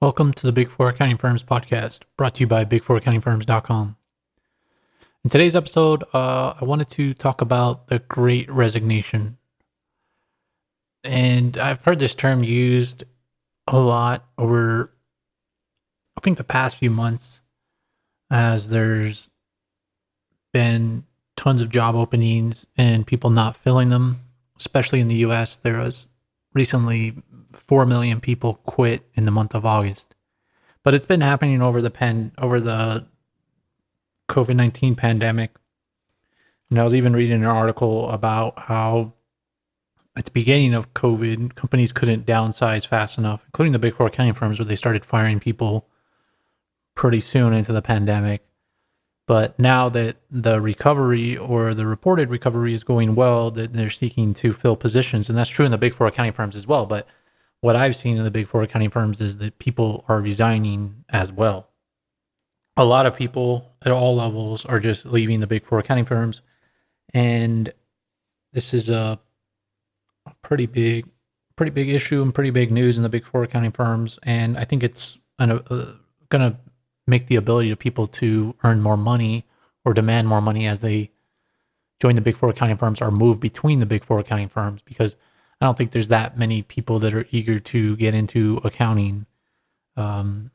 Welcome to the Big Four Accounting Firms podcast, brought to you by big4accountingfirms.com. In today's episode, I wanted to talk about the Great Resignation. And I've heard this term used a lot over, I think, the past few months, as there's been tons of job openings and people not filling them, especially in the US. There was recently 4 million people quit in the month of August. But it's been happening over the COVID-19 pandemic. And I was even reading an article about how at the beginning of COVID, companies couldn't downsize fast enough, including the big four accounting firms, where they started firing people pretty soon into the pandemic. But now that the recovery or the reported recovery is going well, that they're seeking to fill positions. And that's true in the big four accounting firms as well. But what I've seen in the big four accounting firms is that people are resigning as well. A lot of people at all levels are just leaving the big four accounting firms. And this is a pretty big issue and pretty big news in the big four accounting firms. And I think it's going to make the ability of people to earn more money or demand more money as they join the big four accounting firms or move between the big four accounting firms, because I don't think there's that many people that are eager to get into accounting. And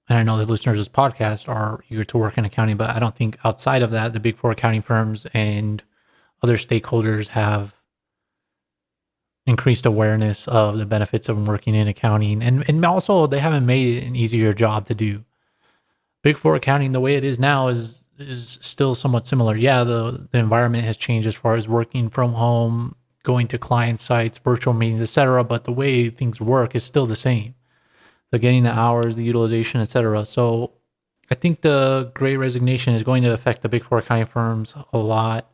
I know that listeners of this podcast are eager to work in accounting, but I don't think outside of that, the big four accounting firms and other stakeholders have increased awareness of the benefits of working in accounting. And also, they haven't made it an easier job to do. Big four accounting, the way it is now, is still somewhat similar. Yeah, the environment has changed as far as working from home, going to client sites, virtual meetings, etc. But the way things work is still the same. The getting the hours, the utilization, etc. So I think the Great Resignation is going to affect the big four accounting firms a lot.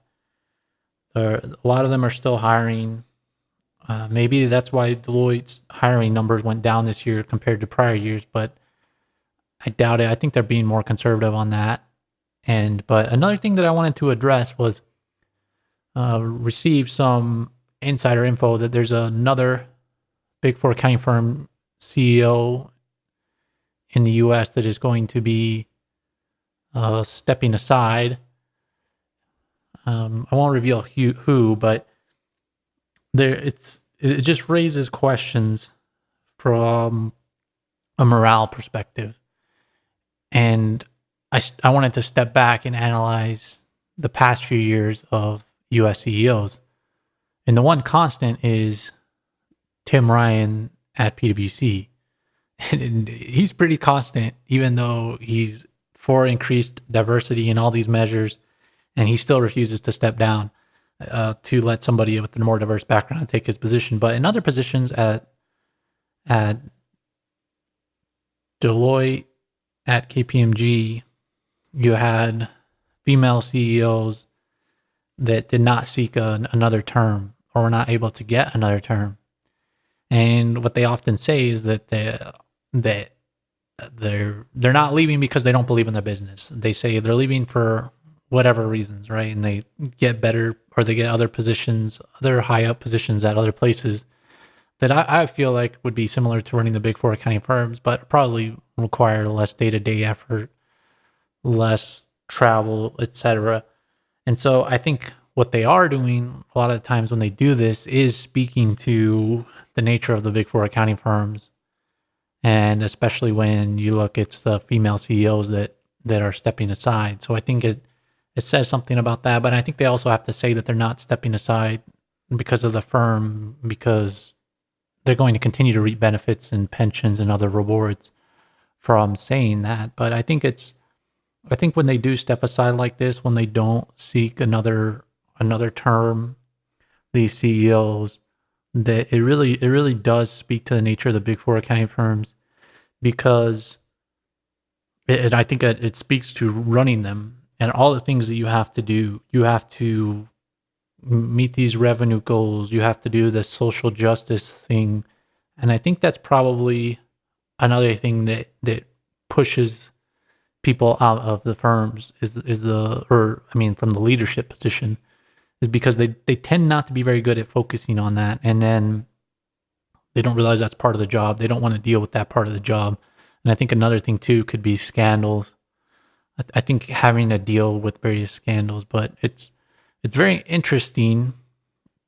A lot of them are still hiring. Maybe that's why Deloitte's hiring numbers went down this year compared to prior years, but I doubt it. I think they're being more conservative on that. But another thing that I wanted to address was receive some insider info that there's another big four accounting firm CEO in the US that is going to be stepping aside. I won't reveal who, but it just raises questions from a morale perspective. And I wanted to step back and analyze the past few years of US CEOs. And the one constant is Tim Ryan at PwC. And he's pretty constant, even though he's for increased diversity in all these measures, and he still refuses to step down to let somebody with a more diverse background take his position. But in other positions at Deloitte, at KPMG, you had female CEOs that did not seek another term or were not able to get another term. And what they often say is that they're not leaving because they don't believe in their business. They say they're leaving for whatever reasons, right? And they get better, or they get other positions, other high up positions at other places that I feel like would be similar to running the big four accounting firms, but probably require less day-to-day effort, less travel, etc. And so I think what they are doing a lot of the times when they do this is speaking to the nature of the big four accounting firms. And especially when you look, it's the female CEOs that are stepping aside. So I think it says something about that. But I think they also have to say that they're not stepping aside because of the firm, because they're going to continue to reap benefits and pensions and other rewards from saying that. But I think when they do step aside like this, when they don't seek another term, these CEOs, that it really does speak to the nature of the big four accounting firms, because I think it speaks to running them and all the things that you have to do. You have to meet these revenue goals. You have to do the social justice thing. And I think that's probably another thing that pushes people out of the firms from the leadership position, is because they tend not to be very good at focusing on that. And then they don't realize that's part of the job. They don't want to deal with that part of the job. And I think another thing too could be scandals. I think having to deal with various scandals, but it's very interesting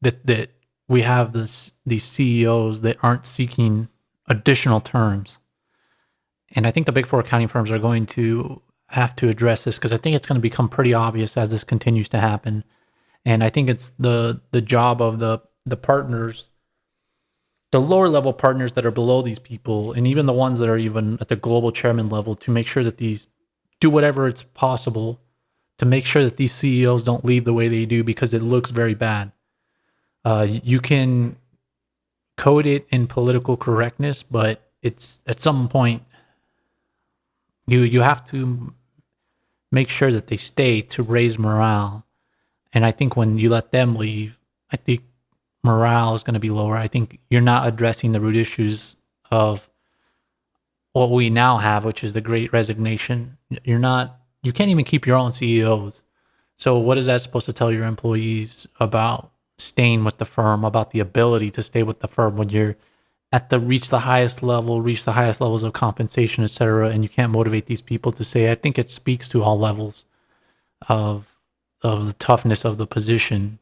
that we have these CEOs that aren't seeking additional terms. And I think the big four accounting firms are going to have to address this, because I think it's going to become pretty obvious as this continues to happen. And I think it's the job of the partners, the lower level partners that are below these people, and even the ones that are even at the global chairman level, to make sure that these do whatever it's possible to make sure that these CEOs don't leave the way they do, because it looks very bad. You can code it in political correctness, but it's at some point you have to make sure that they stay to raise morale. And I think when you let them leave, I think morale is going to be lower. I think you're not addressing the root issues of what we now have, which is the Great Resignation. You can't even keep your own CEOs. So what is that supposed to tell your employees about staying with the firm, about the ability to stay with the firm when you're reach the highest levels of compensation, etc., and you can't motivate these people to say? I think it speaks to all levels of the toughness of the position.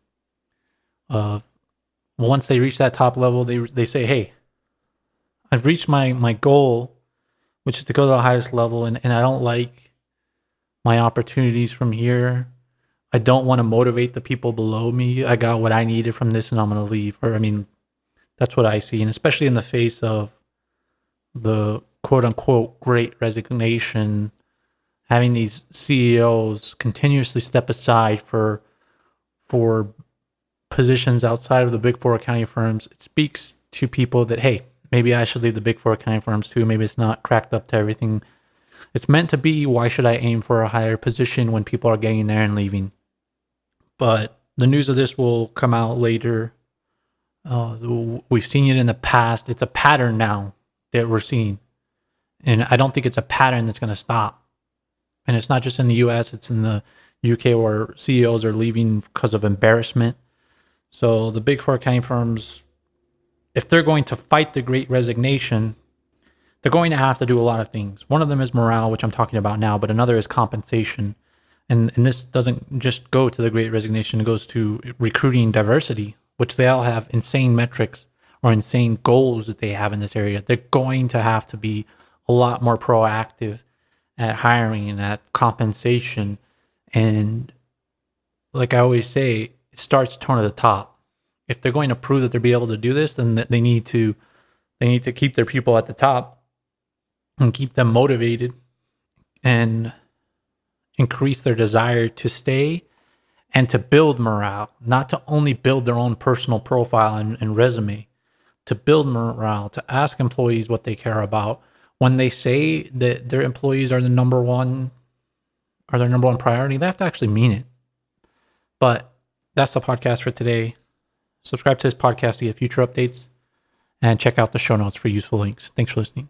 Once they reach that top level, they say, "Hey, I've reached my goal, which is to go to the highest level, and I don't like my opportunities from here. I don't want to motivate the people below me. I got what I needed from this, and I'm going to leave." Or, I mean, that's what I see. And especially in the face of the quote unquote Great Resignation, having these CEOs continuously step aside for positions outside of the big four accounting firms, it speaks to people that, hey, maybe I should leave the big four accounting firms too. Maybe it's not cracked up to everything it's meant to be. Why should I aim for a higher position when people are getting there and leaving? But the news of this will come out later. We've seen it in the past. It's a pattern now that we're seeing. And I don't think it's a pattern that's going to stop. And it's not just in the US, it's in the UK, where CEOs are leaving because of embarrassment. So the big four accounting firms, if they're going to fight the Great Resignation, they're going to have to do a lot of things. One of them is morale, which I'm talking about now, but another is compensation. And this doesn't just go to the Great Resignation, it goes to recruiting diversity, which they all have insane metrics or insane goals that they have in this area. They're going to have to be a lot more proactive at hiring and at compensation. And like I always say, it starts tone at the top. If they're going to prove that they'll be able to do this, then they need to keep their people at the top and keep them motivated and increase their desire to stay and to build morale, not to only build their own personal profile and resume, to build morale, to ask employees what they care about. When they say that their employees are their number one priority, they have to actually mean it. But that's the podcast for today. Subscribe to this podcast to get future updates and check out the show notes for useful links. Thanks for listening.